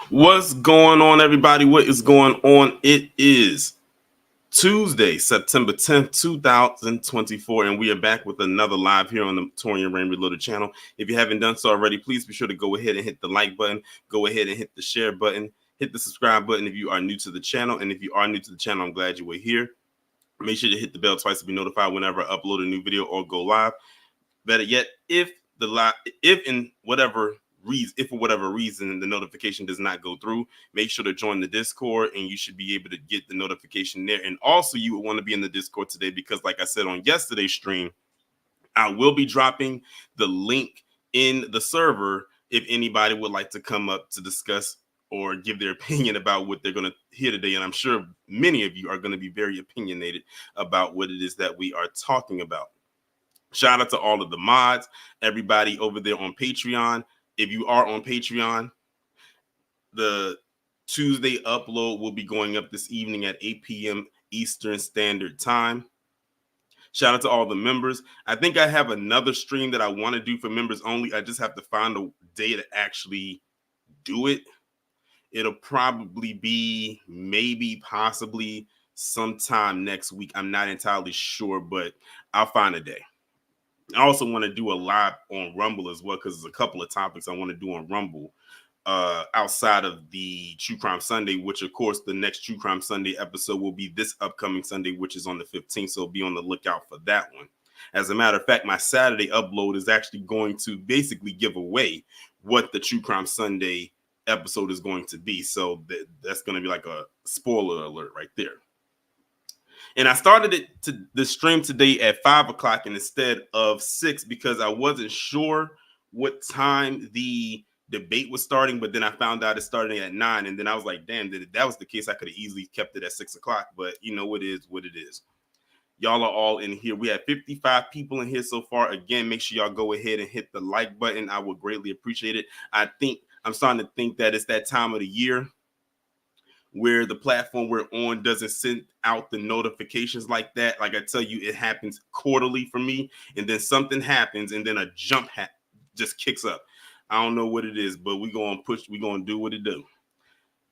What's going on, everybody? What is going on? It is Tuesday, September 10th, 2024, and we are back with another live here on the Torian Rain Reloaded channel. If you haven't done so already, please be sure to go ahead and hit the like button, go ahead and hit the share button, hit the subscribe button if you are new to the channel. And if you are new to the channel, I'm glad you were here. Make sure to hit the bell twice to be notified whenever I upload a new video or go live. Better yet, if for whatever reason the notification does not go through, make sure to join the Discord and you should be able to get the notification there. And also, you would want to be in the Discord today because, like I said on yesterday's stream, I will be dropping the link in the server if anybody would like to come up to discuss or give their opinion about what they're going to hear today. And I'm sure many of you are going to be very opinionated about what it is that we are talking about. Shout out to all of the mods, everybody over there on Patreon. If you are on Patreon, the Tuesday upload will be going up this evening at 8 p.m. Eastern Standard Time. Shout out to all the members. I think I have another stream that I want to do for members only. I just have to find a day to actually do it. It'll probably be possibly sometime next week. I'm not entirely sure, but I'll find a day. I also want to do a live on Rumble as well because there's a couple of topics I want to do on Rumble outside of the True Crime Sunday, which, of course, the next True Crime Sunday episode will be this upcoming Sunday, which is on the 15th. So be on the lookout for that one. As a matter of fact, my Saturday upload is actually going to basically give away what the True Crime Sunday episode is going to be. So that's going to be like a spoiler alert right there. And I started the stream today at 5 o'clock instead of 6 because I wasn't sure what time the debate was starting, but then I found out it started at 9, and then I was like, damn, if that was the case, I could have easily kept it at 6 o'clock, but you know, it is what it is. Y'all are all in here. We have 55 people in here so far. Again, make sure y'all go ahead and hit the like button. I would greatly appreciate it. I'm starting to think that it's that time of the year where the platform we're on doesn't send out the notifications like that. Like I tell you, it happens quarterly for me, and then something happens, and then a jump just kicks up. I don't know what it is, but we're going to do what it do.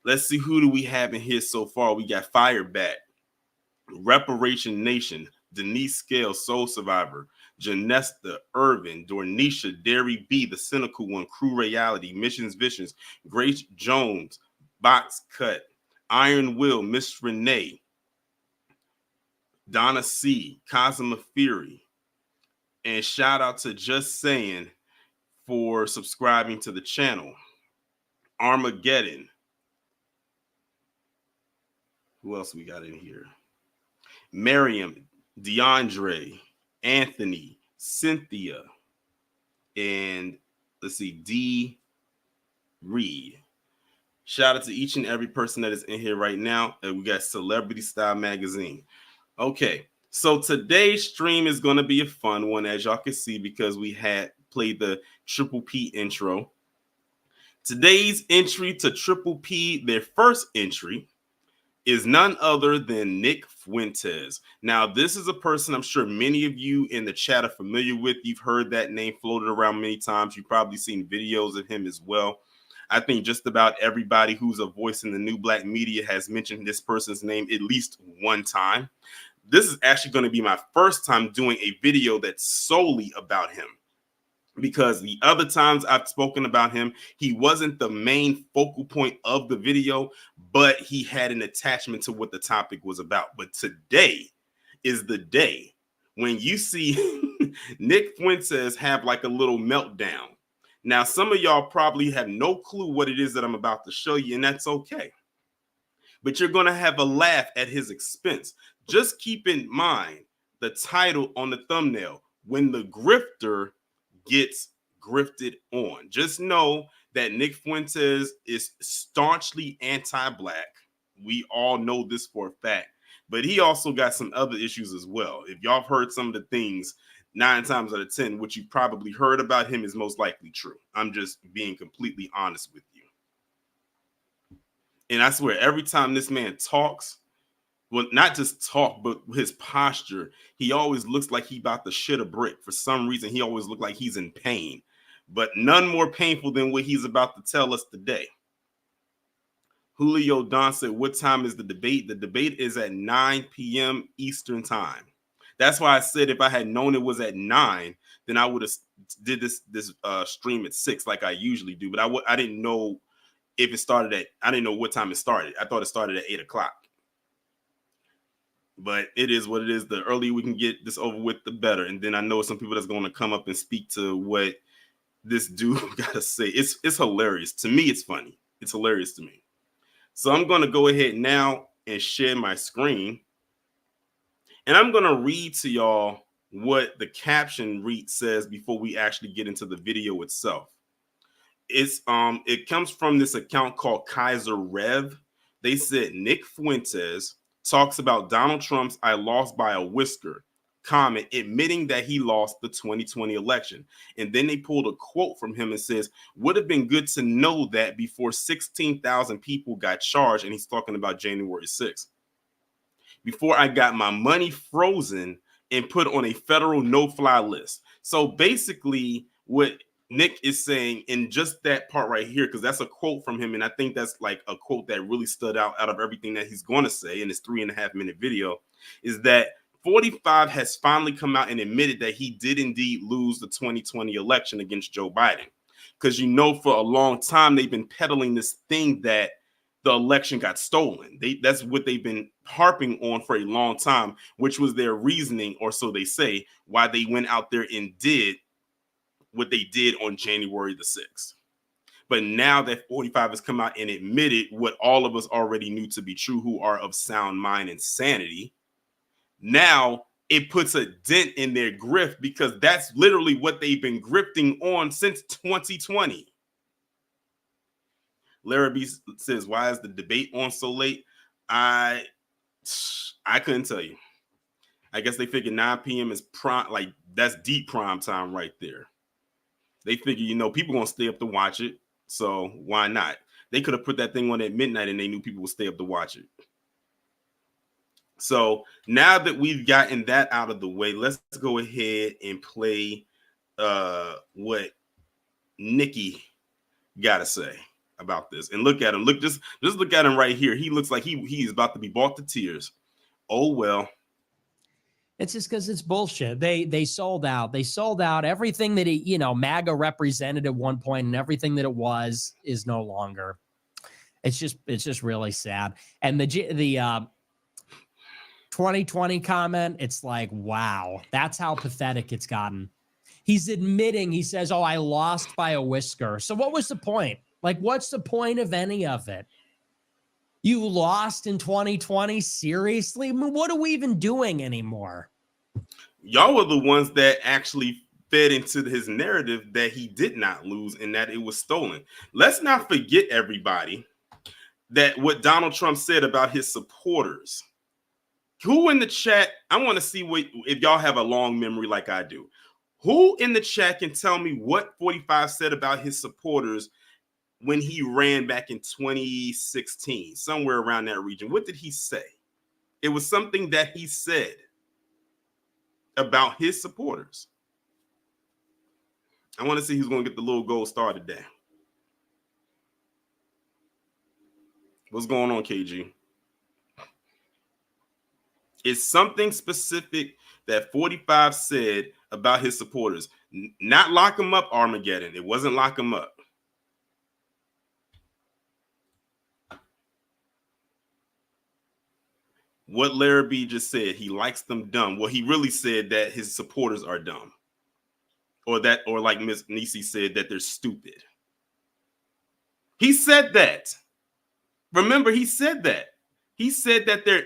Let's see, who do we have in here so far? We got Firebat, Reparation Nation, Denise Scale, Soul Survivor, Janesta, Irvin, Dornisha, Derry B, The Cynical One, Crew Reality, Missions Visions, Grace Jones, Box Cut, Iron Will, Miss Renee, Donna C, Cosima Fury, and shout out to Just Saying for subscribing to the channel. Armageddon. Who else we got in here? Miriam, DeAndre, Anthony, Cynthia, and let's see, D. Reed. Shout out to each and every person that is in here right now. And we got Celebrity Style Magazine. Okay, so today's stream is going to be a fun one, as y'all can see, because we had played the Triple P intro. Today's entry to Triple P, their first entry, is none other than Nick Fuentes. Now, this is a person I'm sure many of you in the chat are familiar with. You've heard that name floated around many times. You've probably seen videos of him as well. I think just about everybody who's a voice in the new black media has mentioned this person's name at least one time. This is actually going to be my first time doing a video that's solely about him, because the other times I've spoken about him, he wasn't the main focal point of the video, but he had an attachment to what the topic was about. But today is the day when you see Nick Fuentes have like a little meltdown. Now, some of y'all probably have no clue what it is that I'm about to show you, and that's okay. But you're going to have a laugh at his expense. Just keep in mind the title on the thumbnail, When the Grifter Gets Grifted On. Just know that Nick Fuentes is staunchly anti-black. We all know this for a fact. But he also got some other issues as well. If y'all have heard some of the things, 9 times out of 10, what you probably heard about him is most likely true. I'm just being completely honest with you. And I swear, every time this man talks, well, not just talk, but his posture, he always looks like he about to shit a brick. For some reason, he always looks like he's in pain. But none more painful than what he's about to tell us today. Julio Don said, what time is the debate? The debate is at 9 p.m. Eastern time. That's why I said if I had known it was at 9, then I would have did this stream at 6 like I usually do. But I didn't know if it started at, I didn't know what time it started. I thought it started at 8 o'clock. But it is what it is. The earlier we can get this over with, the better. And then I know some people that's going to come up and speak to what this dude got to say. It's hilarious. To me, it's funny. It's hilarious to me. So I'm going to go ahead now and share my screen. And I'm going to read to y'all what the caption read says before we actually get into the video itself. It comes from this account called Kaiser Rev. They said Nick Fuentes talks about Donald Trump's "I lost by a whisker" comment, admitting that he lost the 2020 election. And then they pulled a quote from him and says, would have been good to know that before 16,000 people got charged. And he's talking about January 6th. Before I got my money frozen and put on a federal no-fly list. So basically what Nick is saying in just that part right here, because that's a quote from him, and I think that's like a quote that really stood out of everything that he's going to say in this 3.5-minute video, is that 45 has finally come out and admitted that he did indeed lose the 2020 election against Joe Biden. Because, you know, for a long time, they've been peddling this thing that the election got stolen. That's what they've been harping on for a long time, which was their reasoning, or so they say, why they went out there and did what they did on January the 6th. But now that 45 has come out and admitted what all of us already knew to be true, who are of sound mind and sanity, now it puts a dent in their grift, because that's literally what they've been grifting on since 2020. Larrabee says, why is the debate on so late? I couldn't tell you. I guess they figure 9 p.m. is prime, like that's deep prime time right there. They figure, you know, people gonna stay up to watch it, so why not? They could have put that thing on at midnight and they knew people would stay up to watch it. So now that we've gotten that out of the way, let's go ahead and play what Nikki got to say about this. And look at him. Just look at him right here. He looks like he's about to be brought to tears. Oh, well. It's just because it's bullshit. They sold out. They sold out. Everything that MAGA represented at one point and everything that it was is no longer. It's just really sad. And the 2020 comment, it's like, wow, that's how pathetic it's gotten. He's admitting, he says, oh, I lost by a whisker. So what was the point? Like, what's the point of any of it? You lost in 2020? Seriously? I mean, what are we even doing anymore? Y'all were the ones that actually fed into his narrative that he did not lose and that it was stolen. Let's not forget, everybody, that what Donald Trump said about his supporters. Who in the chat, I want to see if y'all have a long memory like I do. Who in the chat can tell me what 45 said about his supporters when he ran back in 2016, somewhere around that region? What did he say? It was something that he said about his supporters. I want to see who's going to get the little gold star today. What's going on, KG? It's something specific that 45 said about his supporters. Not lock him up, Armageddon. It wasn't lock him up. What Larrabee just said, he likes them dumb. Well, he really said that his supporters are dumb. Or like Miss Nisi said, that they're stupid. He said that. Remember, he said that. He said that they're,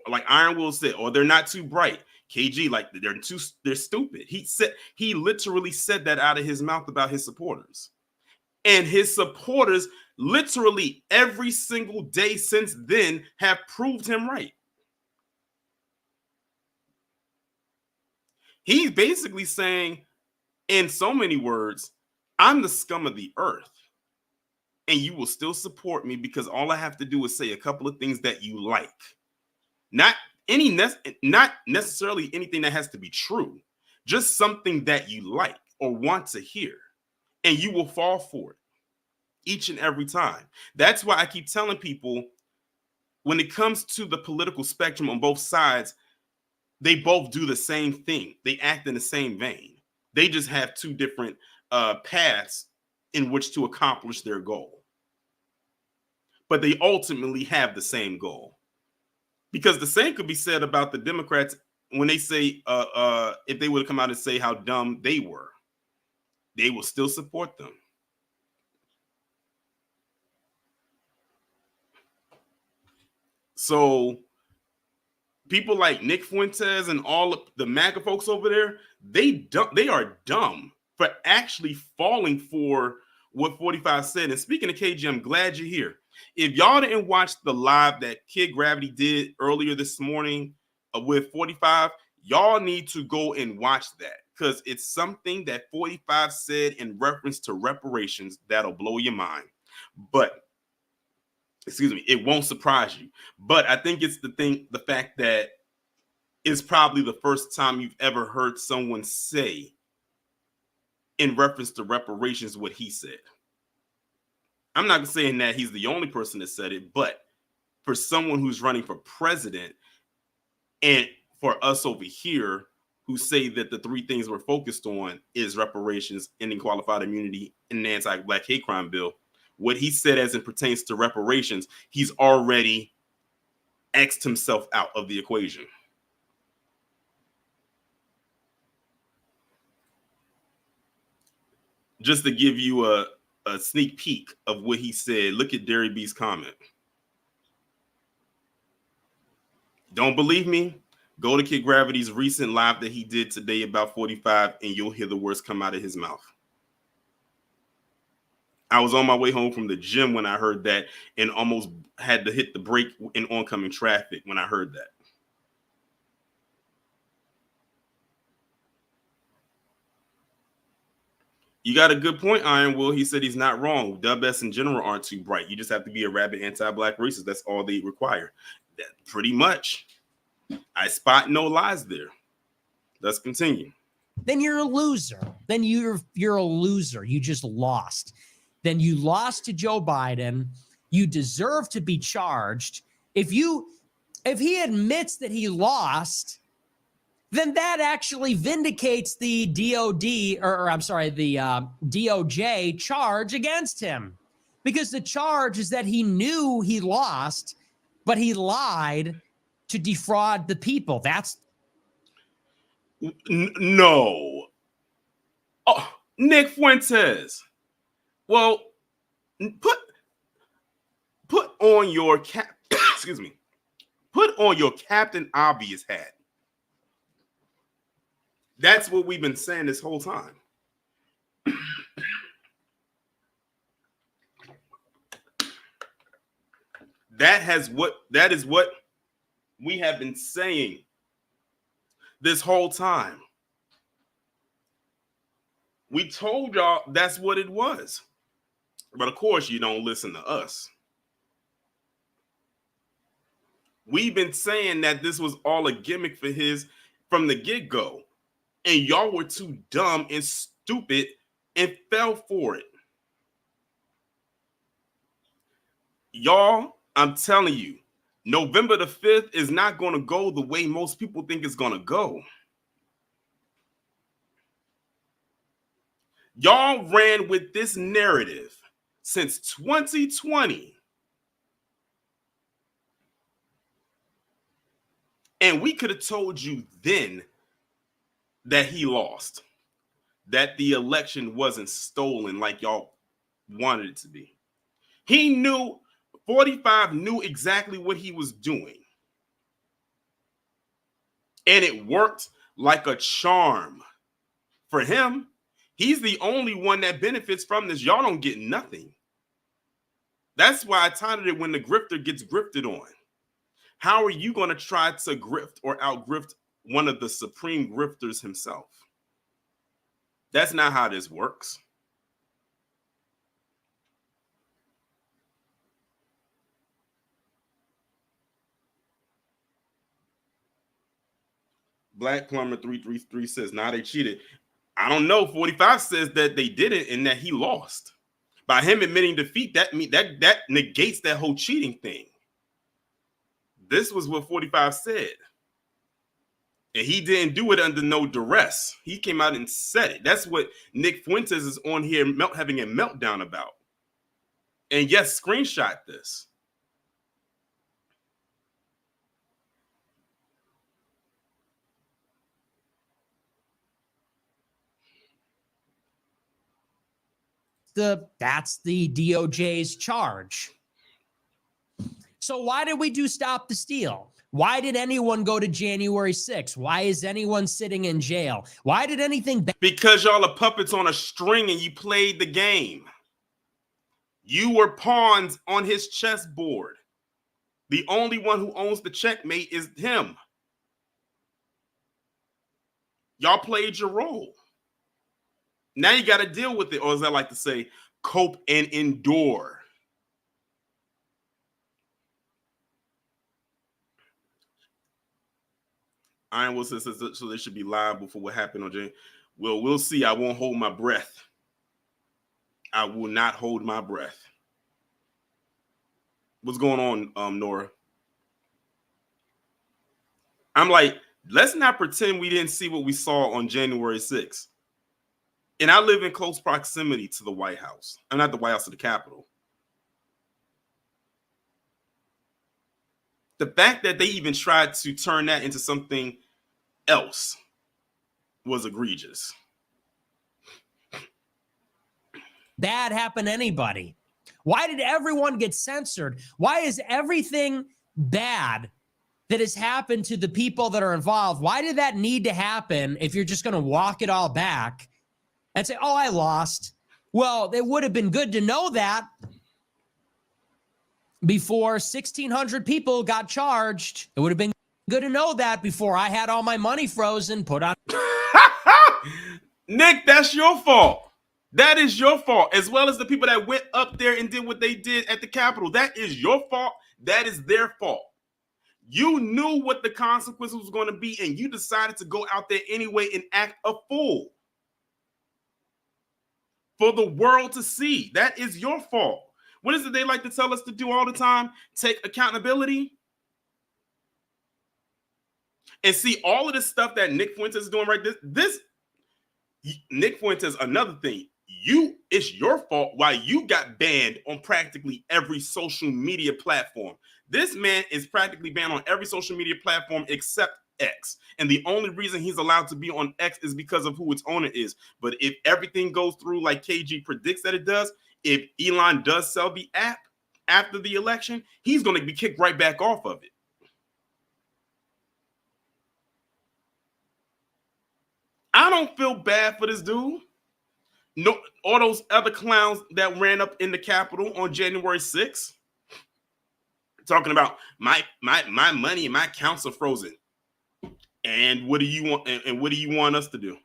like Iron Will said, or they're not too bright. KG, like they're stupid. He literally said that out of his mouth about his supporters. And his supporters literally every single day since then have proved him right. He's basically saying, in so many words, I'm the scum of the earth. And you will still support me because all I have to do is say a couple of things that you like. Not necessarily anything that has to be true. Just something that you like or want to hear. And you will fall for it. each and every time. That's why I keep telling people, when it comes to the political spectrum on both sides, they both do the same thing. They act in the same vein. They just have two different paths in which to accomplish their goal. But they ultimately have the same goal. Because the same could be said about the Democrats when they say, if they would come out and say how dumb they were, they will still support them. So people like Nick Fuentes and all of the MAGA folks over there, they are dumb for actually falling for what 45 said. And speaking of KG, I'm glad you're here. If y'all didn't watch the live that Kid Gravity did earlier this morning with 45, y'all need to go and watch that, because it's something that 45 said in reference to reparations that'll blow your mind. But excuse me, it won't surprise you. But I think it's the fact that it's probably the first time you've ever heard someone say in reference to reparations what he said. I'm not saying that he's the only person that said it, but for someone who's running for president, and for us over here who say that the three things we're focused on is reparations, ending qualified immunity, and an anti-Black hate crime bill, what he said as it pertains to reparations, he's already X'd himself out of the equation. Just to give you a sneak peek of what he said, look at Derry B's comment. Don't believe me? Go to Kid Gravity's recent live that he did today about 45, and you'll hear the words come out of his mouth. I was on my way home from the gym when I heard that, and almost had to hit the brake in oncoming traffic when I heard that. You got a good point, Iron Will. He said he's not wrong. Dub-S in general aren't too bright. You just have to be a rabid anti-Black racist. That's all they require. That, pretty much. I spot no lies there. Let's continue. Then you're a loser. Then you're a loser. You just lost. Then you lost to Joe Biden. You deserve to be charged. If he admits that he lost, then that actually vindicates the DOJ charge against him. Because the charge is that he knew he lost, but he lied to defraud the people. That's no. Oh, Nick Fuentes. Well, put on your excuse me. Put on your Captain Obvious hat. That's what we've been saying this whole time. That is what we have been saying this whole time. We told y'all that's what it was. But of course, you don't listen to us. We've been saying that this was all a gimmick for his from the get-go. And y'all were too dumb and stupid and fell for it. Y'all, I'm telling you, November the 5th is not going to go the way most people think it's going to go. Y'all ran with this narrative since 2020. And we could have told you then that he lost, that the election wasn't stolen like y'all wanted it to be. He knew, 45 knew exactly what he was doing. And it worked like a charm for him. He's the only one that benefits from this. Y'all don't get nothing. That's why I titled it When the Grifter Gets Grifted On. How are you going to try to grift or out-grift one of the supreme grifters himself? That's not how this works. Black Plumber 333 says, nah, they cheated. I don't know. 45 says that they didn't and that he lost. By him admitting defeat, that negates that whole cheating thing. This was what 45 said. And he didn't do it under no duress. He came out and said it. That's what Nick Fuentes is on here having a meltdown about. And yes, screenshot this. That's the DOJ's charge. So why did we do Stop the Steal? Why did anyone go to January 6th? Why is anyone sitting in jail? Why did anything? Because y'all are puppets on a string and you played the game. You were pawns on his chessboard. The only one who owns the checkmate is him. Y'all played your role. Now you got to deal with it, or as I like to say, cope and endure. Iron Will says so they should be liable for what happened on January. Well, we'll see. I won't hold my breath. I will not hold my breath. What's going on, Nora? I'm like, let's not pretend we didn't see what we saw on January 6th. And I live in close proximity to the White House. I'm not the White House, to the Capitol. The fact that they even tried to turn that into something else was egregious. Bad happen to anybody? Why did everyone get censored? Why is everything bad that has happened to the people that are involved? Why did that need to happen if you're just going to walk it all back and say, oh, I lost? Well, it would have been good to know that before 1,600 people got charged. It would have been good to know that before I had all my money frozen, put on. Nick, that's your fault. That is your fault, as well as the people that went up there and did what they did at the Capitol. That is your fault. That is their fault. You knew what the consequences was going to be, and you decided to go out there anyway and act a fool for the world to see. That is your fault. What is it they like to tell us to do all the time? Take accountability. And see, all of this stuff that Nick Fuentes is doing right this Nick Fuentes, another thing. It's your fault why you got banned on practically every social media platform. This man is practically banned on every social media platform except X. And the only reason he's allowed to be on X is because of who its owner is. But if everything goes through like KG predicts that it does, if Elon does sell the app after the election, he's going to be kicked right back off of it. I don't feel bad for this dude. No, all those other clowns that ran up in the Capitol on January 6th, talking about my money and my accounts are frozen. And what do you want? And what do you want us to do?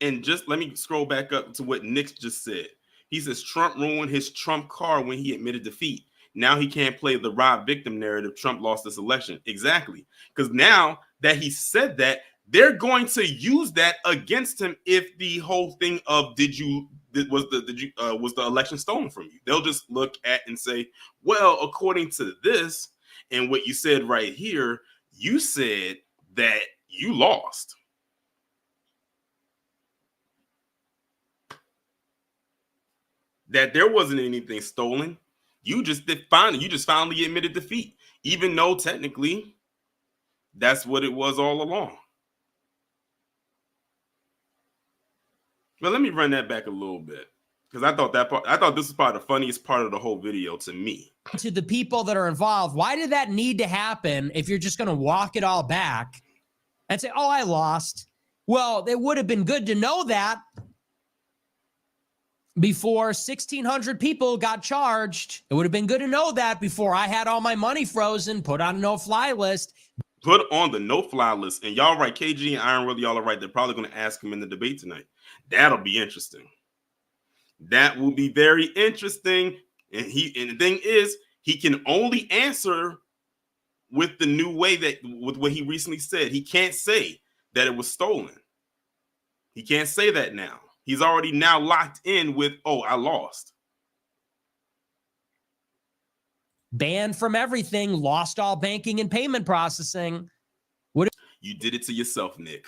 And just let me scroll back up to what Nick just said. He says Trump ruined his Trump card when he admitted defeat. Now he can't play the rob victim narrative. Trump lost this election. Exactly. Because now that he said that, they're going to use that against him if the whole thing of was the election stolen from you. They'll just look at and say, well, according to this and what you said right here, you said that you lost. That there wasn't anything stolen. You just finally admitted defeat, even though technically that's what it was all along. Well, let me run that back a little bit because I thought this was probably the funniest part of the whole video to me. To the people that are involved, why did that need to happen if you're just going to walk it all back and say, oh, I lost? Well, it would have been good to know that before 1,600 people got charged. It would have been good to know that before I had all my money frozen, put on a no-fly list. Put on the no-fly list. And y'all right, KG and Iron Will, y'all are right. They're probably going to ask him in the debate tonight. That'll be interesting. That will be very interesting. And the thing is, he can only answer with the new way with what he recently said. He can't say that it was stolen. He can't say that now. He's already now locked in with, oh, I lost. Banned from everything, lost all banking and payment processing. You did it to yourself, Nick.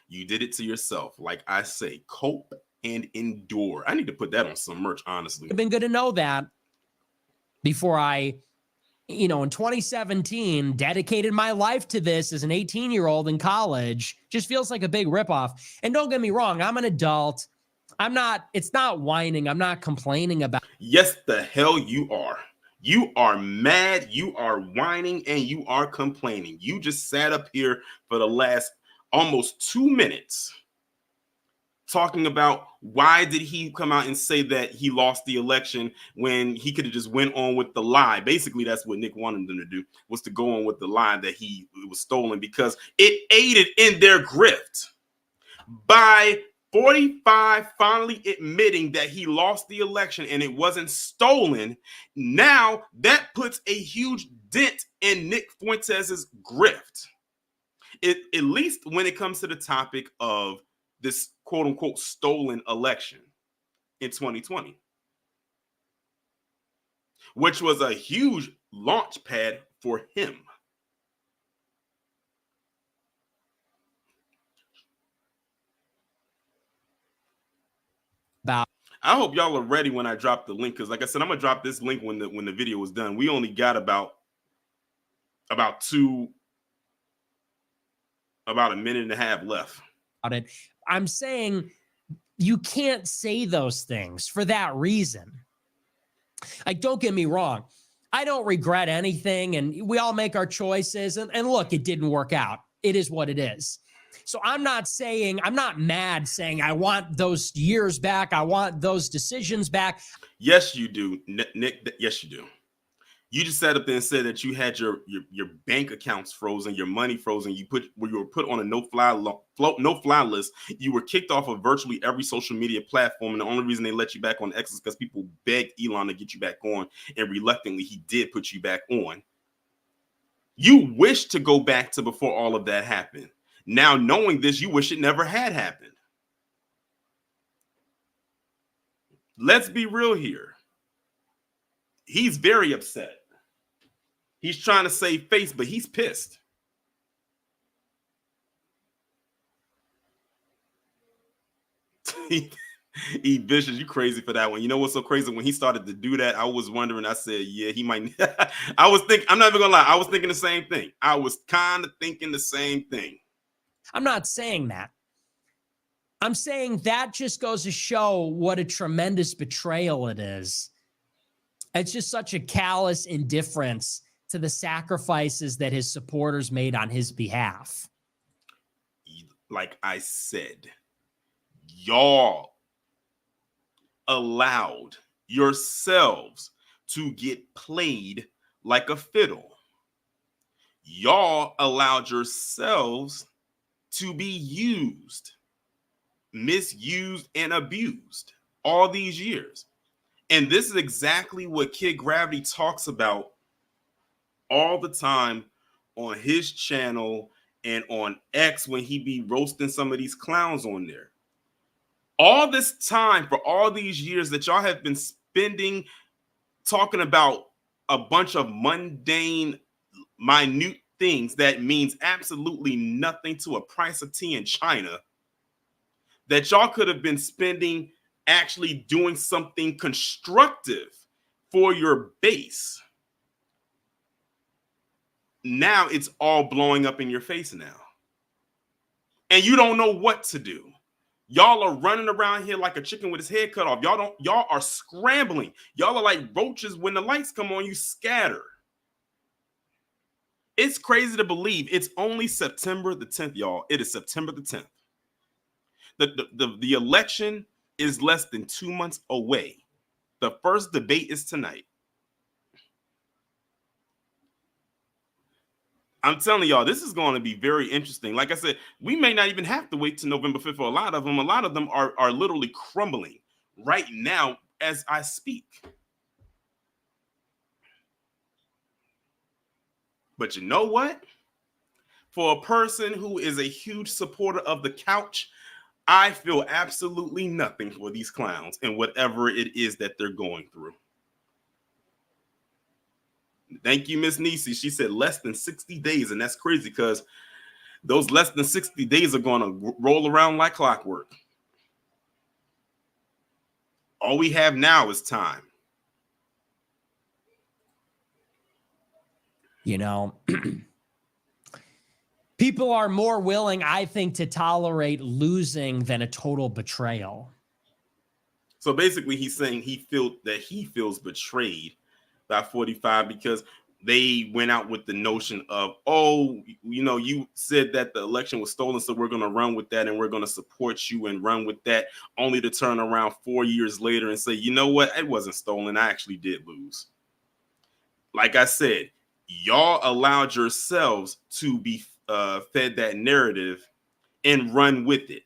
You did it to yourself. Like I say, cope and endure. I need to put that on some merch, honestly. It's been good to know that before I, in 2017, dedicated my life to this as an 18-year-old in college. Just feels like a big ripoff. And don't get me wrong, I'm an adult. It's not whining. I'm not complaining about. Yes, the hell you are. You are mad, you are whining, and you are complaining. You just sat up here for the last almost 2 minutes talking about why did he come out and say that he lost the election when he could have just went on with the lie. Basically, that's what Nick wanted them to do, was to go on with the lie that it was stolen, because it aided in their grift. By 45 finally admitting that he lost the election and it wasn't stolen, now that puts a huge dent in Nick Fuentes' grift. At least when it comes to the topic of this quote-unquote stolen election in 2020, which was a huge launch pad for him. I hope y'all are ready when I drop the link, because like I said, I'm gonna drop this link when the video was done. We only got about a minute and a half left. I'm saying you can't say those things for that reason. Like, don't get me wrong. I don't regret anything, and we all make our choices. And look, it didn't work out. It is what it is. So I'm not mad saying I want those years back. I want those decisions back. Yes, you do, Nick. Yes, you do. You just sat up there and said that you had your bank accounts frozen, your money frozen. You were put on a no-fly list. You were kicked off of virtually every social media platform, and the only reason they let you back on X is because people begged Elon to get you back on, and reluctantly he did put you back on. You wish to go back to before all of that happened. Now, knowing this, you wish it never had happened. Let's be real here. He's very upset. He's trying to save face, but he's pissed. He vicious. You crazy for that one. You know what's so crazy? When he started to do that, I was wondering. I said, yeah, he might. I'm not even gonna lie. I was thinking the same thing. I was kind of thinking the same thing. I'm not saying that. I'm saying that just goes to show what a tremendous betrayal it is. It's just such a callous indifference to the sacrifices that his supporters made on his behalf. Like I said, y'all allowed yourselves to get played like a fiddle. Y'all allowed yourselves to be used, misused, and abused all these years. And this is exactly what Kid Gravity talks about all the time on his channel and on X when he be roasting some of these clowns on there. All this time, for all these years that y'all have been spending talking about a bunch of mundane, minute things that means absolutely nothing to a price of tea in China, that y'all could have been spending actually doing something constructive for your base. Now it's all blowing up in your face now. And you don't know what to do. Y'all are running around here like a chicken with his head cut off. Y'all are scrambling. Y'all are like roaches when the lights come on, you scatter. It's crazy to believe it's only September the 10th, y'all. It is September the 10th. The election is less than 2 months away. The first debate is tonight. I'm telling y'all, this is going to be very interesting. Like I said, we may not even have to wait till November 5th for a lot of them. A lot of them are literally crumbling right now as I speak. But you know what? For a person who is a huge supporter of the couch, I feel absolutely nothing for these clowns and whatever it is that they're going through. Thank you, Miss Nisi. She said less than 60 days, and that's crazy because those less than 60 days are going to roll around like clockwork. All we have now is time. You know, people are more willing, I think, to tolerate losing than a total betrayal. So basically, he's saying he feels betrayed by 45 because they went out with the notion of, oh, you know, you said that the election was stolen, so we're going to run with that and we're going to support you and run with that, only to turn around 4 years later and say, you know what, it wasn't stolen. I actually did lose. Like I said, y'all allowed yourselves to be fed that narrative and run with it.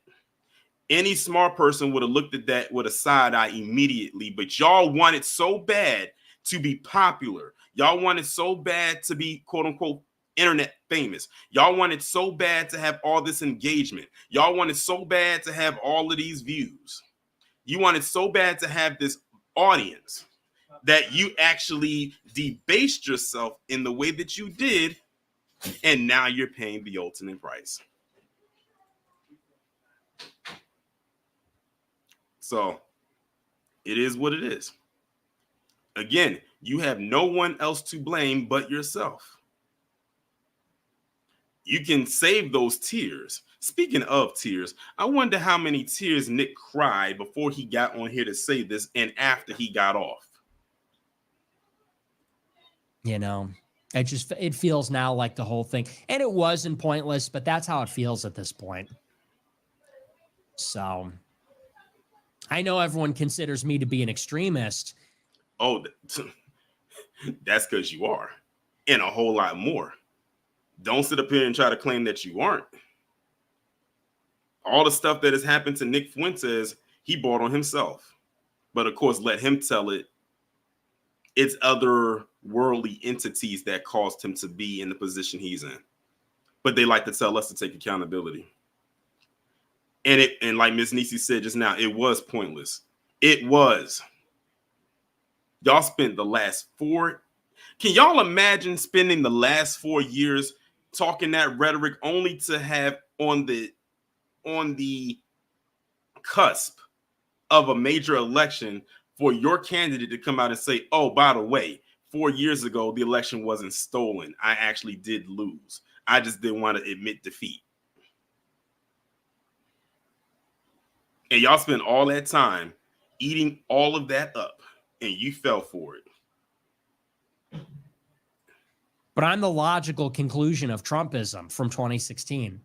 Any smart person would have looked at that with a side eye immediately, but y'all wanted so bad to be popular. Y'all wanted so bad to be quote unquote internet famous. Y'all wanted so bad to have all this engagement. Y'all wanted so bad to have all of these views. You wanted so bad to have this audience that you actually debased yourself in the way that you did, and now you're paying the ultimate price. So it is what it is. Again, you have no one else to blame but yourself. You can save those tears. Speaking of tears, I wonder how many tears Nick cried before he got on here to say this and after he got off. You know, it feels now like the whole thing, and it wasn't pointless, but that's how it feels at this point. So I know everyone considers me to be an extremist. Oh, that's because you are, and a whole lot more. Don't sit up here and try to claim that you aren't. All the stuff that has happened to Nick Fuentes, he brought on himself. But of course, let him tell it. It's other worldly entities that caused him to be in the position he's in. But they like to tell us to take accountability. And like Miss Nisi said just now, it was pointless. It was. Y'all spent the last 4. Can y'all imagine spending the last 4 years talking that rhetoric only to have on the cusp of a major election for your candidate to come out and say, oh, by the way, 4 years ago, the election wasn't stolen. I actually did lose. I just didn't want to admit defeat. And y'all spent all that time eating all of that up, and you fell for it. But I'm the logical conclusion of Trumpism from 2016.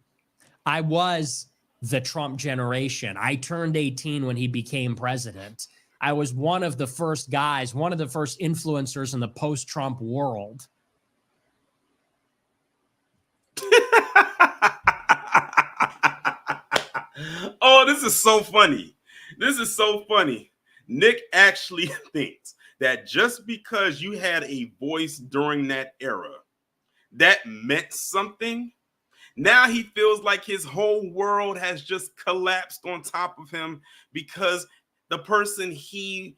I was the Trump generation. I turned 18 when he became president. I was one of the first guys, one of the first influencers in the post-Trump world. Oh, this is so funny. This is so funny. Nick actually thinks that just because you had a voice during that era, that meant something. Now he feels like his whole world has just collapsed on top of him because the person he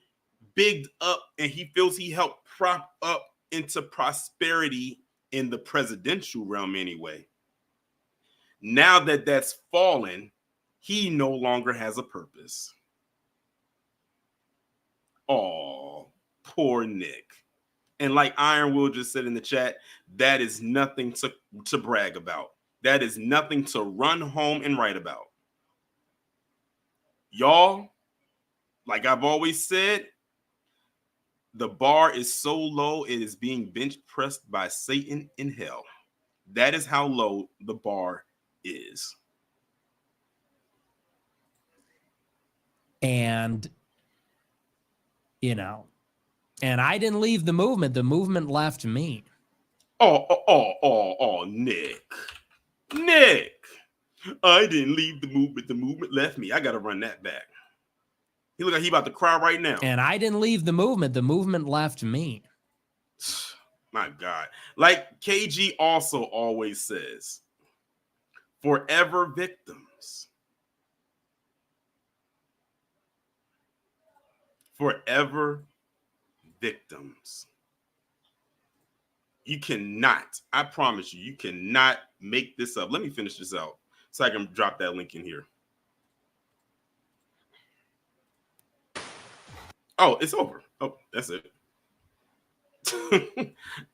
bigged up and he feels he helped prop up into prosperity in the presidential realm anyway. Now that that's fallen, he no longer has a purpose. Oh, poor Nick. And like Iron Will just said in the chat, that is nothing to brag about. That is nothing to run home and write about. Y'all, like I've always said, the bar is so low, it is being bench pressed by Satan in hell. That is how low the bar is. And, you know, and I didn't leave the movement. The movement left me. Oh, Nick. Nick. I didn't leave the movement. The movement left me. I got to run that back. He look like he about to cry right now. And I didn't leave the movement. The movement left me. My God. Like KG also always says, Forever victims. Forever victims. You cannot, I promise you, you cannot make this up. Let me finish this out so I can drop that link in here. Oh, it's over. Oh, that's it.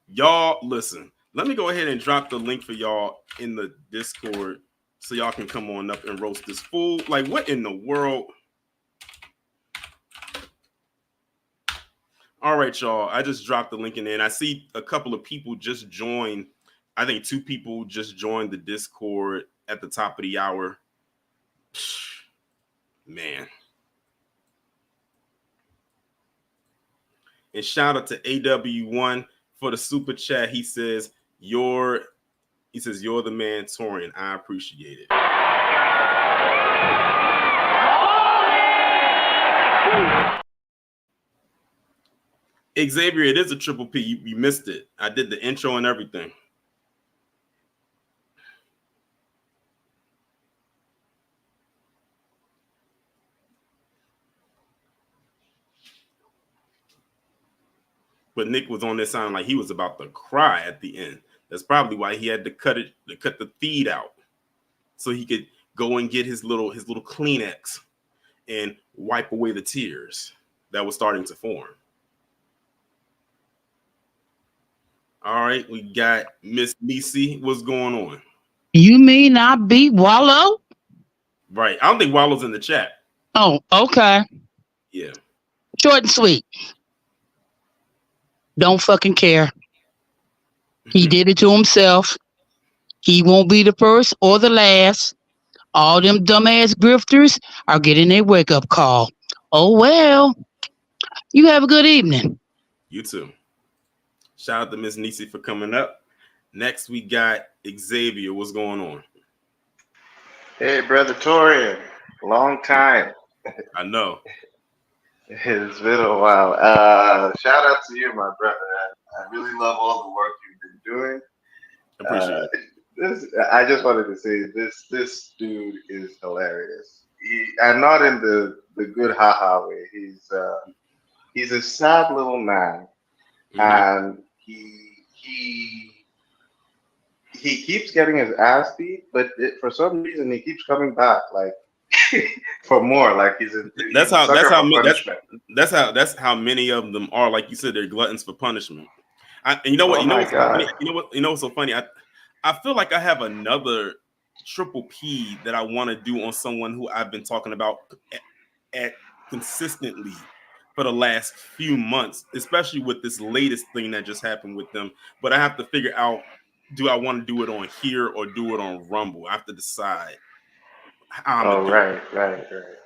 Y'all, listen. Let me go ahead and drop the link for y'all in the Discord so y'all can come on up and roast this fool. Like, what in the world? All right, y'all. I just dropped the link in there, and I see a couple of people just joined. I think 2 people just joined the Discord at the top of the hour. Man. And shout out to AW1 for the super chat. He says, you're the man, Torian. I appreciate it. Xavier, it is a triple P. You missed it. I did the intro and everything. But Nick was on this sound like he was about to cry at the end. That's probably why he had to cut the feed out, so he could go and get his little Kleenex and wipe away the tears that was starting to form. All right, we got Miss Nisi. What's going on? You mean I beat Wallow? Right. I don't think Wallow's in the chat. Oh, okay. Yeah. Short and sweet. Don't fucking care. He did it to himself. He won't be the first or the last. All them dumbass grifters are getting a wake-up call. Oh, well. You have a good evening. You too. Shout out to Miss Nisi for coming up. Next, we got Xavier. What's going on? Hey, brother Torian. Long time. I know. It's been a while. Shout out to you, my brother. I really love all the work you've been doing. Appreciate it. I just wanted to say this dude is hilarious. I'm not in the good haha way. He's a sad little man, and he keeps getting his ass beat, but for some reason he keeps coming back like for more. Like that's how many of them are. Like you said, they're gluttons for punishment. And you know what? You know what's so funny? I feel like I have another triple P that I want to do on someone who I've been talking about at consistently for the last few months, especially with this latest thing that just happened with them. But I have to figure out, do I want to do it on here or do it on Rumble? I have to decide how I'm gonna do it.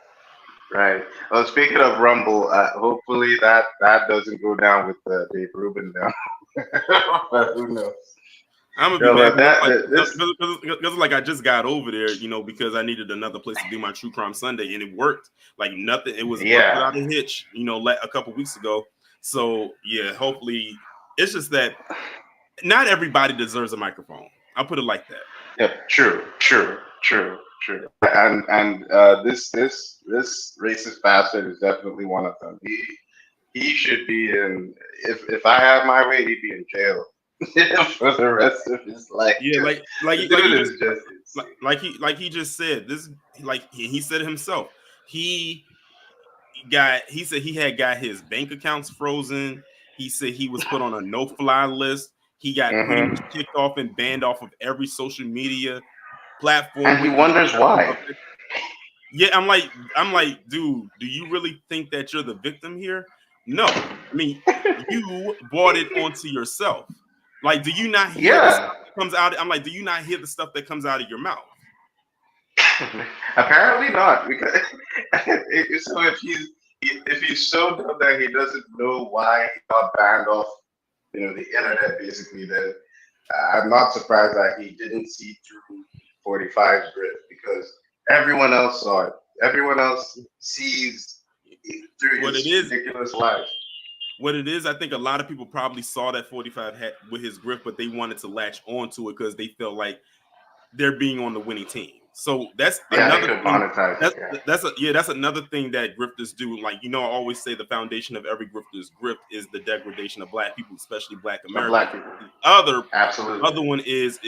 Right. Well, speaking of Rumble, hopefully that doesn't go down with Dave Rubin now. But who knows? I'm gonna be back because like I just got over there, because I needed another place to do my True Crime Sunday, and it worked like nothing. It was without a hitch, a couple weeks ago. So yeah, hopefully it's just that not everybody deserves a microphone. I'll put it like that. Yeah, true. And this racist bastard is definitely one of them. He should be in. If I had my way, he'd be in jail for the rest of his life. Yeah, like he just said this. Like he said it himself. He said he had got his bank accounts frozen. He said he was put on a no-fly list. He got pretty much kicked off and banned off of every social media platform. And he wonders why. Yeah, I'm like, dude, do you really think that you're the victim here? No. I mean, you brought it onto yourself. Like, do you not hear the stuff that comes out? I'm like, do you not hear the stuff that comes out of your mouth? Apparently not, because so if he's so dumb that he doesn't know why he got banned off, the internet, basically, then I'm not surprised that he didn't see through 45's grift, because everyone else saw it. Everyone else sees through his ridiculous life. What it is, I think a lot of people probably saw that 45 had with his grift, but they wanted to latch onto it because they felt like they're being on the winning team. So that's Yeah, they another could thing. monetize it. That's another thing that grifters do. Like, I always say the foundation of every grifter's grift is the degradation of black people, especially black The Americans. black people. The Absolutely. other one is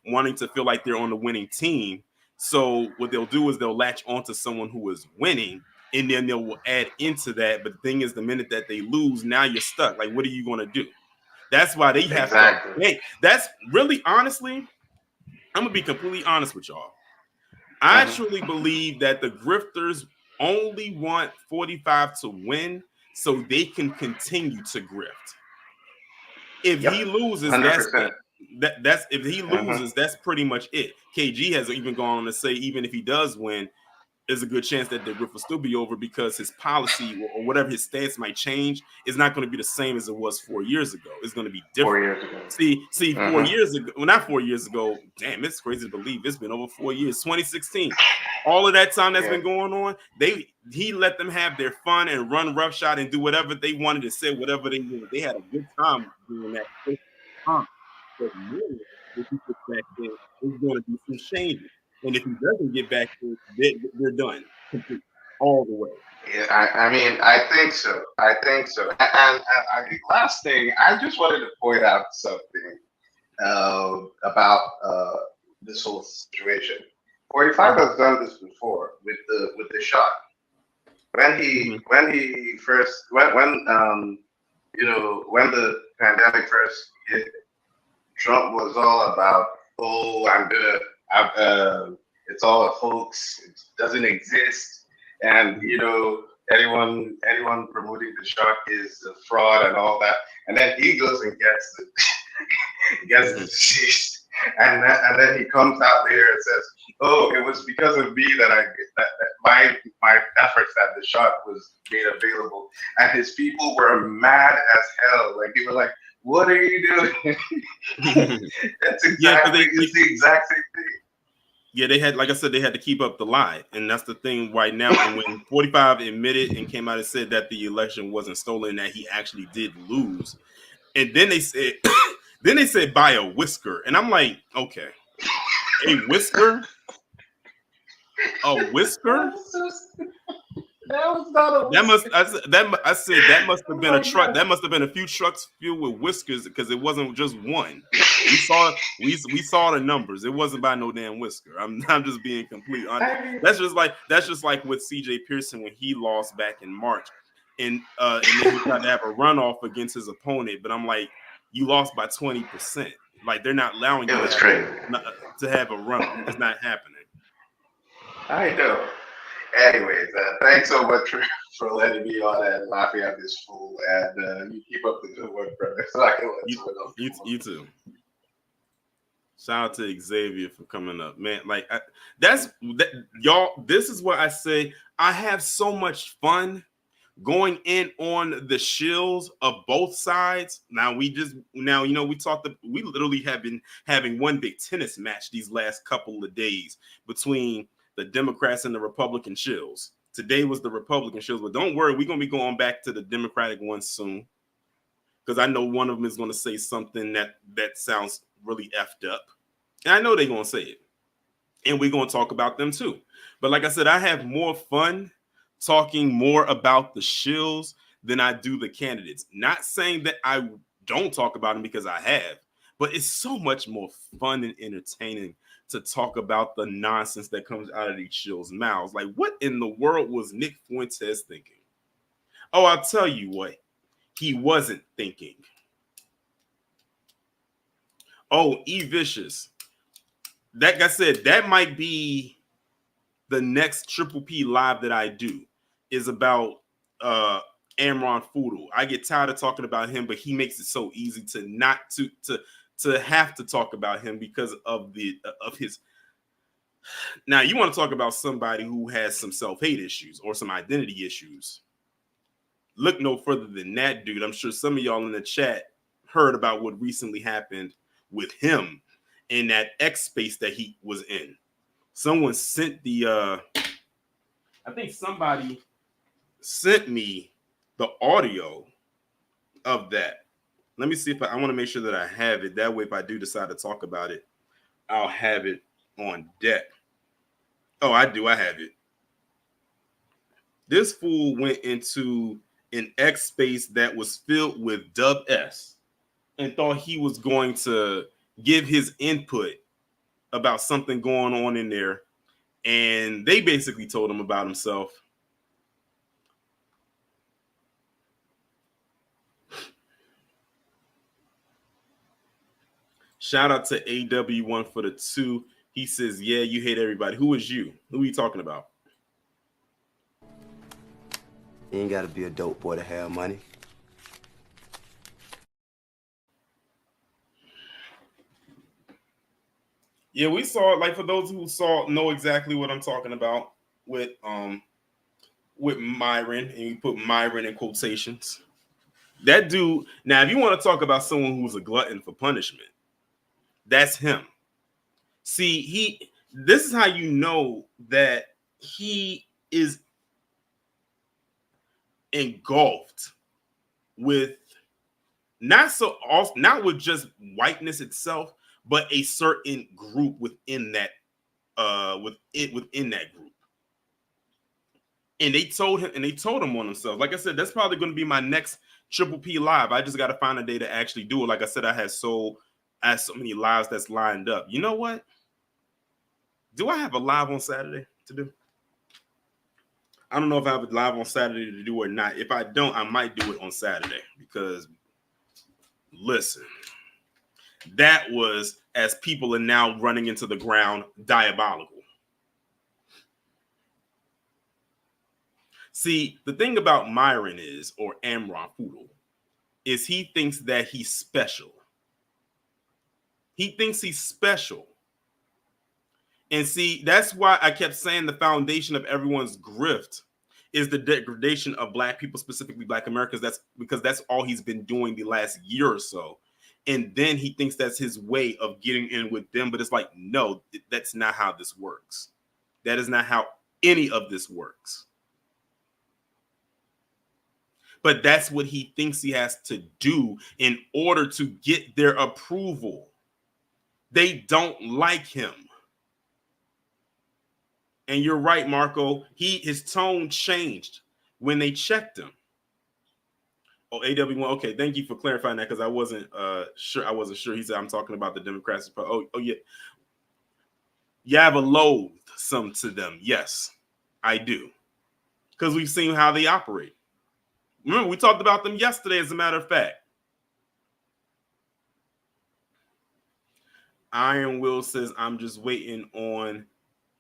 wanting to feel like they're on the winning team. So what they'll do is they'll latch onto someone who is winning, and then they will add into that. But the thing is, the minute that they lose, now you're stuck. Like, what are you going to do? That's why they have Exactly. to. Hey, that's really, honestly, I'm gonna be completely honest with y'all. I truly believe that the grifters only want 45 to win so they can continue to grift. If he loses, 100%. that's if he loses, that's pretty much it. KG has even gone on to say, even if he does win, there's a good chance that the grift will still be over because his policy or whatever his stance might change is not going to be the same as it was 4 years ago. It's going to be different. 4 years ago. See, 4 years ago, well, not 4 years ago. Damn, it's crazy to believe it's been over 4 years. 2016. All of that time that's been going on, he let them have their fun and run roughshod and do whatever they wanted to say, whatever they wanted. They had a good time doing that. But if he gets back then, there's going to be some changes. And if he doesn't get back in, they're done all the way. Yeah, I mean, I think so. And last thing, I just wanted to point out something about this whole situation. 45 has done this before with the shot. When he first when the pandemic first hit, Trump was all about, it's all a hoax, it doesn't exist, and anyone promoting the shot is a fraud and all that, and then he goes and gets the disease, and then he comes out there and says, "Oh, it was because of me that my efforts that the shot was made available," and his people were mad as hell. Like, they were like, "What are you doing?" It's the exact same thing. Yeah, they had, like I said, they had to keep up the lie, and that's the thing right now. And when 45 admitted and came out and said that the election wasn't stolen, that he actually did lose, and then they said by a whisker, and I'm like, okay, a whisker, a whisker. That was not a whisker. I said that must have been a truck. That must have been a few trucks filled with whiskers, because it wasn't just one. We saw the numbers. It wasn't by no damn whisker. I'm just being completely honest. That's just like with CJ Pearson when he lost back in March, and then he tried to have a runoff against his opponent. But I'm like, you lost by 20%. Like, they're not allowing you to have a runoff. It's not happening. I know. Anyways, thanks so much for letting me on and laughing at this fool. And you keep up the good work, brother. So I can let you too. Shout out to Xavier for coming up, man. Like, y'all. This is what I say. I have so much fun going in on the shills of both sides. We literally have been having one big tennis match these last couple of days between the Democrats and the Republican shills. Today was the Republican shills, but don't worry, we're going to be going back to the Democratic ones soon, because I know one of them is going to say something that sounds really effed up. And I know they're going to say it. And we're going to talk about them too. But like I said, I have more fun talking more about the shills than I do the candidates. Not saying that I don't talk about them, because I have, but it's so much more fun and entertaining to talk about the nonsense that comes out of these shills' mouths. Like, what in the world was Nick Fuentes thinking? Oh, I'll tell you what he wasn't thinking. Oh, E Vicious. Like I said, that might be the next Triple P live that I do, is about Amron Foodle. I get tired of talking about him, but he makes it so easy to not to have to talk about him because of his. Now, you want to talk about somebody who has some self-hate issues or some identity issues. Look no further than that dude. I'm sure some of y'all in the chat heard about what recently happened with him in that X space that he was in. Someone sent I think somebody sent me the audio of that. Let me see if I want to make sure that I have it. That way, if I do decide to talk about it, I'll have it on deck. Oh, I do. I have it. This fool went into an X space that was filled with Dub S and thought he was going to give his input about something going on in there. And they basically told him about himself. Shout out to AW1 for the 2. He says, yeah, you hate everybody. Who is you? Who are you talking about? You ain't got to be a dope boy to have money. Yeah, we saw, like, for those who know exactly what I'm talking about with Myron, and you put Myron in quotations. That dude, now if you want to talk about someone who's a glutton for punishment, that's him. See, this is how you know that he is engulfed with not with just whiteness itself, but a certain group within that within that group. And they told him on themselves. Like I said, that's probably going to be my next Triple P live. I just got to find a day to actually do it. Like I said, I had so many lives that's lined up. You know what? Do I have a live on Saturday to do? I don't know if I have a live on Saturday to do or not. If I don't, I might do it on Saturday because, listen, that was, as people are now running into the ground, diabolical. See, the thing about Myron or Amron Foodle, is he thinks that he's special. He thinks he's special. And see, that's why I kept saying the foundation of everyone's grift is the degradation of Black people, specifically Black Americans. That's because that's all he's been doing the last year or so. And then he thinks that's his way of getting in with them. But it's like, no, that's not how this works. That is not how any of this works. But that's what he thinks he has to do in order to get their approval. They don't like him. And you're right, Marco. His tone changed when they checked him. Oh, AW1. Okay, thank you for clarifying that because I wasn't sure. I wasn't sure. He said I'm talking about the Democrats. Oh yeah. You have a loathe some to them. Yes, I do. Because we've seen how they operate. Remember, we talked about them yesterday, as a matter of fact. Iron Will says, I'm just waiting on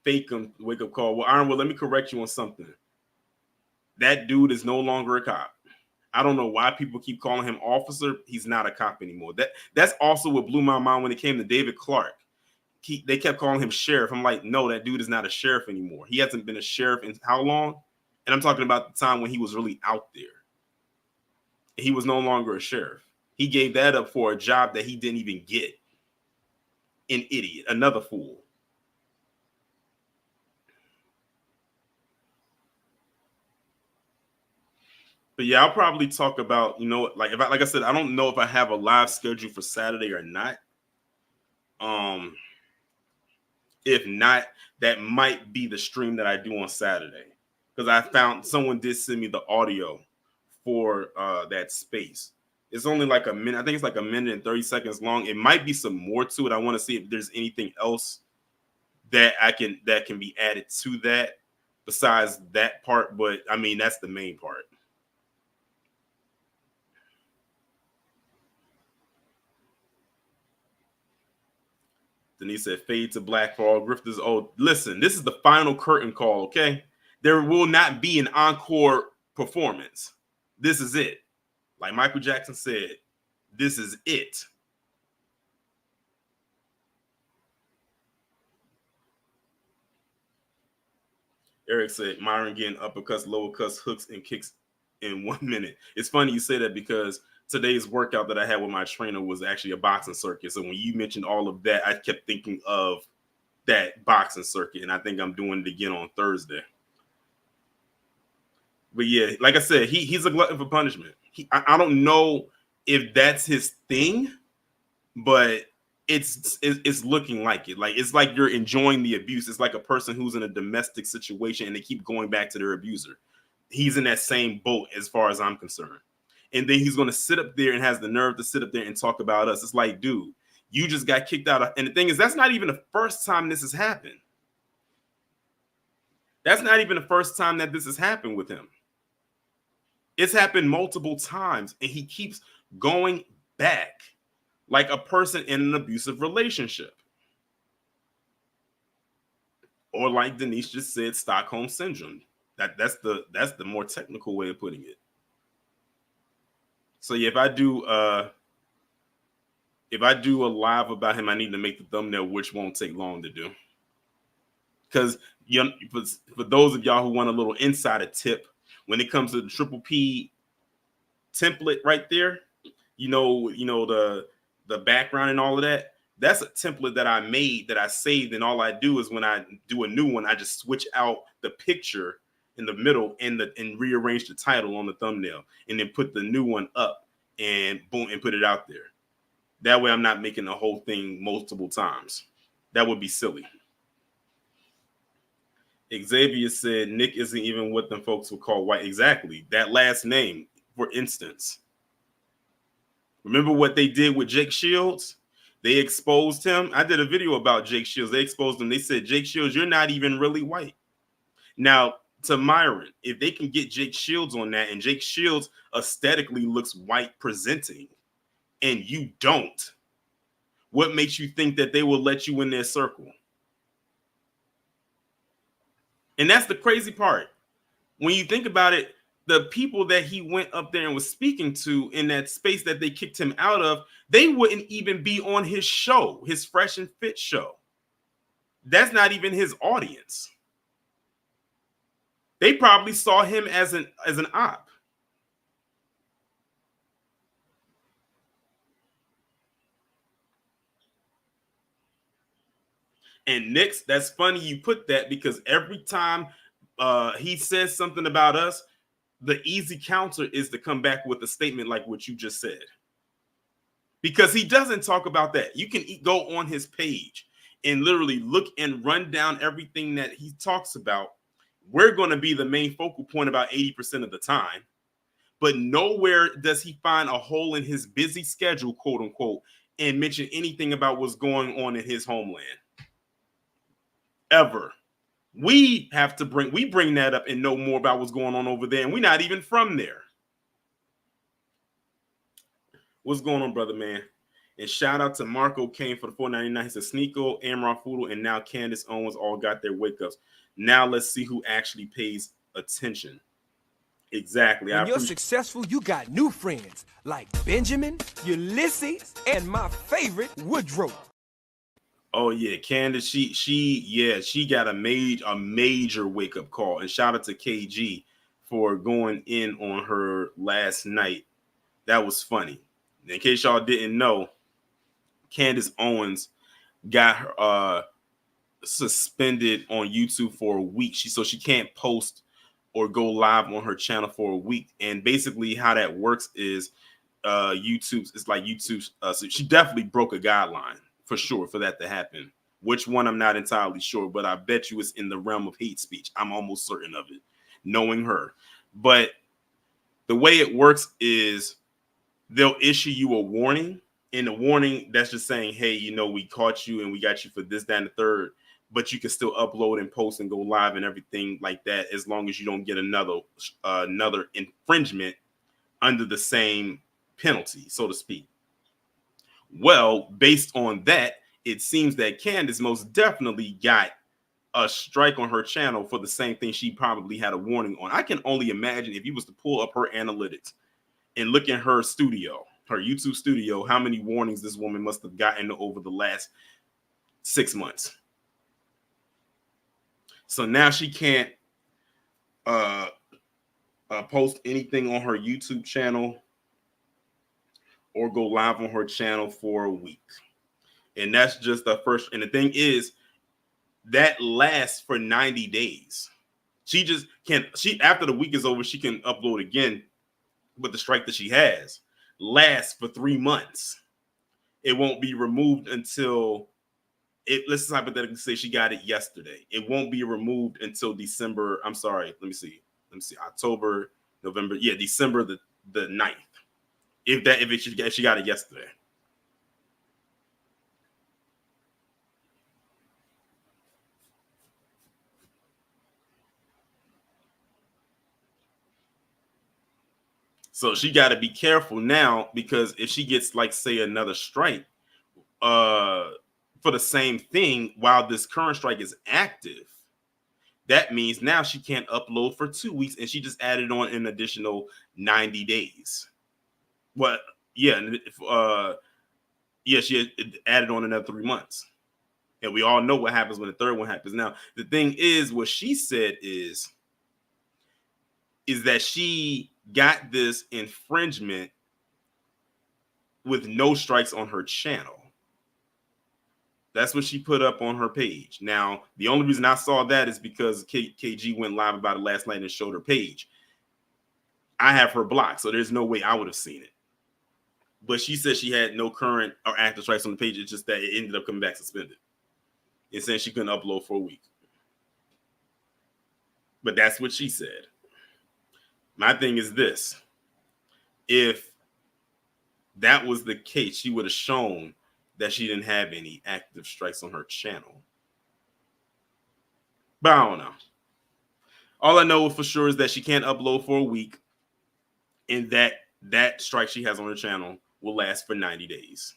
Fakeum wake up call. Well, Iron Will, let me correct you on something. That dude is no longer a cop. I don't know why people keep calling him officer. He's not a cop anymore. That's also what blew my mind when it came to David Clark. They kept calling him sheriff. I'm like, no, that dude is not a sheriff anymore. He hasn't been a sheriff in how long? And I'm talking about the time when he was really out there. He was no longer a sheriff. He gave that up for a job that he didn't even get. An idiot, another fool. But yeah, I'll probably talk about, like I said, I don't know if I have a live schedule for Saturday or not. If not, that might be the stream that I do on Saturday. Because I found someone did send me the audio for that space. It's only like a minute. I think it's like a minute and 30 seconds long. It might be some more to it. I want to see if there's anything else that can be added to that besides that part. But I mean, that's the main part. Denise said, fade to black for all grifters. Oh, listen, this is the final curtain call, okay? There will not be an encore performance. This is it. Like Michael Jackson said, this is it. Eric said, Myron getting uppercuts, lower cuts, hooks, and kicks in 1 minute. It's funny you say that because today's workout that I had with my trainer was actually a boxing circuit. So when you mentioned all of that, I kept thinking of that boxing circuit, and I think I'm doing it again on Thursday. But yeah, like I said, he's a glutton for punishment. I don't know if that's his thing, but it's looking like it. Like it's like you're enjoying the abuse. It's like a person who's in a domestic situation and they keep going back to their abuser. He's in that same boat as far as I'm concerned. And then he's going to sit up there and has the nerve to sit up there and talk about us. It's like, dude, you just got kicked out. And the thing is, that's not even the first time this has happened. That's not even the first time that this has happened with him. It's happened multiple times, and he keeps going back like a person in an abusive relationship. Or like Denise just said, Stockholm syndrome. That's the more technical way of putting it. So yeah, if I do a live about him, I need to make the thumbnail, which won't take long to do. Because for those of y'all who want a little insider tip, when it comes to the Triple P template right there, you know the background and all of that. That's a template that I made, that I saved, and all I do is when I do a new one, I just switch out the picture in the middle and rearrange the title on the thumbnail, and then put the new one up and boom, and put it out there. That way I'm not making the whole thing multiple times. That would be silly. Xavier said Nick isn't even what them folks would call white. Exactly. That last name, for instance. Remember what they did with Jake Shields? They exposed him. I did a video about Jake Shields. They exposed him. They said, Jake Shields, you're not even really white. Now, to Myron, if they can get Jake Shields on that, and Jake Shields aesthetically looks white presenting, and you don't, what makes you think that they will let you in their circle? And that's the crazy part. When you think about it, the people that he went up there and was speaking to in that space that they kicked him out of, they wouldn't even be on his show, his Fresh and Fit show. That's not even his audience. They probably saw him as an op. And Nick's, that's funny you put that, because every time he says something about us, the easy counter is to come back with a statement like what you just said. Because he doesn't talk about that. You can go on his page and literally look and run down everything that he talks about. We're going to be the main focal point about 80% of the time. But nowhere does he find a hole in his busy schedule, quote unquote, and mention anything about what's going on in his homeland. Ever. We bring that up and know more about what's going on over there, and we're not even from there. What's going on, brother, man? And shout out to Marco Kane for the $4.99. He said Sneeko, Amron Foodle, and now Candace Owens all got their wake-ups. Now let's see who actually pays attention. Exactly. When you're successful, you got new friends like Benjamin, Ulysses, and my favorite, Woodrow. Oh yeah, Candace, she got a major wake-up call. And shout out to KG for going in on her last night. That was funny. In case y'all didn't know, Candace Owens got her suspended on YouTube for a week. So she can't post or go live on her channel for a week. And basically how that works is YouTube's so she definitely broke a guideline for sure for that to happen. Which one, I'm not entirely sure, but I bet you it's in the realm of hate speech. I'm almost certain of it, knowing her. But the way it works is they'll issue you a warning. In the warning, that's just saying, hey, we caught you and we got you for this, that, and the third. But you can still upload and post and go live and everything like that, as long as you don't get another infringement under the same penalty, so to speak. Well, based on that, it seems that Candace most definitely got a strike on her channel for the same thing she probably had a warning on. I can only imagine if you was to pull up her analytics and look at her studio, her YouTube studio, how many warnings this woman must have gotten over the last 6 months. So now she can't post anything on her YouTube channel or go live on her channel for a week. And that's just the first. And the thing is, that lasts for 90 days. She just can't. After the week is over, she can upload again. But the strike that she has lasts for 3 months. it won't be removed until let's hypothetically say she got it yesterday. It won't be removed until December. I'm sorry. Let me see. October, November. Yeah, December the 9th. If she got it yesterday. So she got to be careful now, because if she gets, like, say, another strike for the same thing while this current strike is active, that means now she can't upload for 2 weeks, and she just added on an additional 90 days. What? Yeah, she added on another 3 months. And we all know what happens when the third one happens. Now, the thing is, what she said is that she got this infringement with no strikes on her channel. That's what she put up on her page. Now, the only reason I saw that is because KG went live about it last night and showed her page. I have her blocked, so there's no way I would have seen it. But she said she had no current or active strikes on the page. It's just that it ended up coming back suspended. And saying she couldn't upload for a week. But that's what she said. My thing is this. If that was the case, she would have shown that she didn't have any active strikes on her channel. But I don't know. All I know for sure is that she can't upload for a week, and that strike she has on her channel will last for 90 days.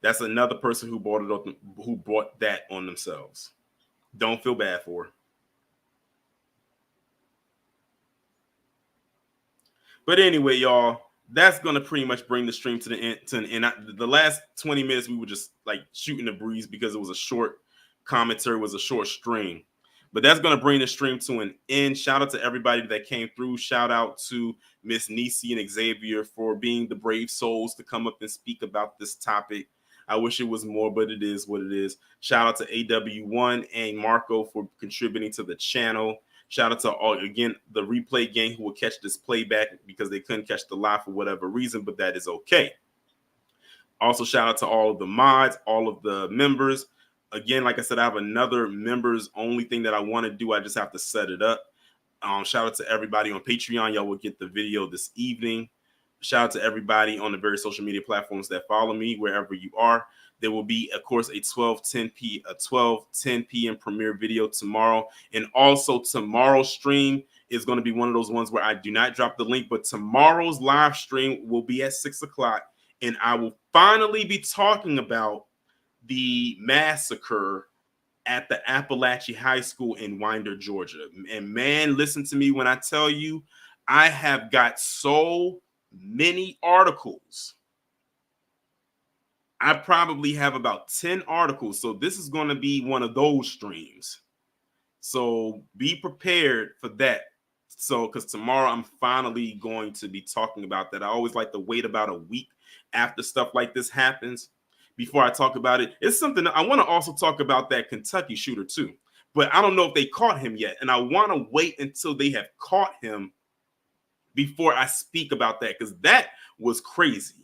That's another person who brought that on themselves. Don't feel bad for her. But anyway, y'all, that's gonna pretty much bring the stream to the end. The last 20 minutes we were just like shooting the breeze because it was a short commentary, was a short stream. But that's gonna bring the stream to an end. Shout out to everybody that came through. Shout out to Miss Nisi and Xavier for being the brave souls to come up and speak about this topic. I wish it was more, but it is what it is. Shout out to AW1 and Marco for contributing to the channel. Shout out to all, again, the replay gang who will catch this playback because they couldn't catch the live for whatever reason, but that is okay. Also, shout out to all of the mods, all of the members. Again, like I said, I have another members only thing that I want to do. I just have to set it up. Shout out to everybody on Patreon. Y'all will get the video this evening. Shout out to everybody on the various social media platforms that follow me, wherever you are. There will be, of course, a 12:10 p.m. premiere video tomorrow. And also tomorrow's stream is going to be one of those ones where I do not drop the link, but tomorrow's live stream will be at 6 o'clock. And I will finally be talking about the massacre at the Appalachian High School in Winder, Georgia. And man, listen to me when I tell you, I have got so many articles. I probably have about 10 articles. So this is going to be one of those streams. So be prepared for that. So, because tomorrow I'm finally going to be talking about that. I always like to wait about a week after stuff like this happens before I talk about it. It's something I want to also talk about, that Kentucky shooter too. But I don't know if they caught him yet. And I want to wait until they have caught him before I speak about that, because that was crazy.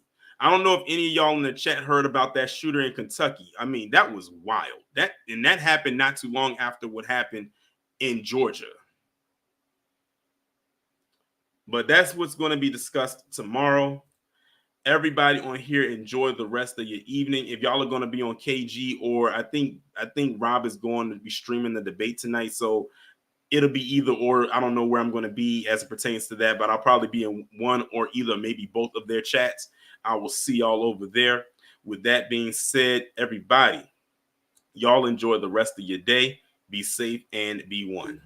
I don't know if any of y'all in the chat heard about that shooter in Kentucky. I mean, that was wild. That happened not too long after what happened in Georgia. But that's what's going to be discussed tomorrow. Everybody on here, enjoy the rest of your evening. If y'all are going to be on KG, or I think Rob is going to be streaming the debate tonight, so it'll be either or. I don't know where I'm going to be as it pertains to that, but I'll probably be in one or either, maybe both of their chats. I will see y'all over there. With that being said, everybody, y'all enjoy the rest of your day. Be safe and be one.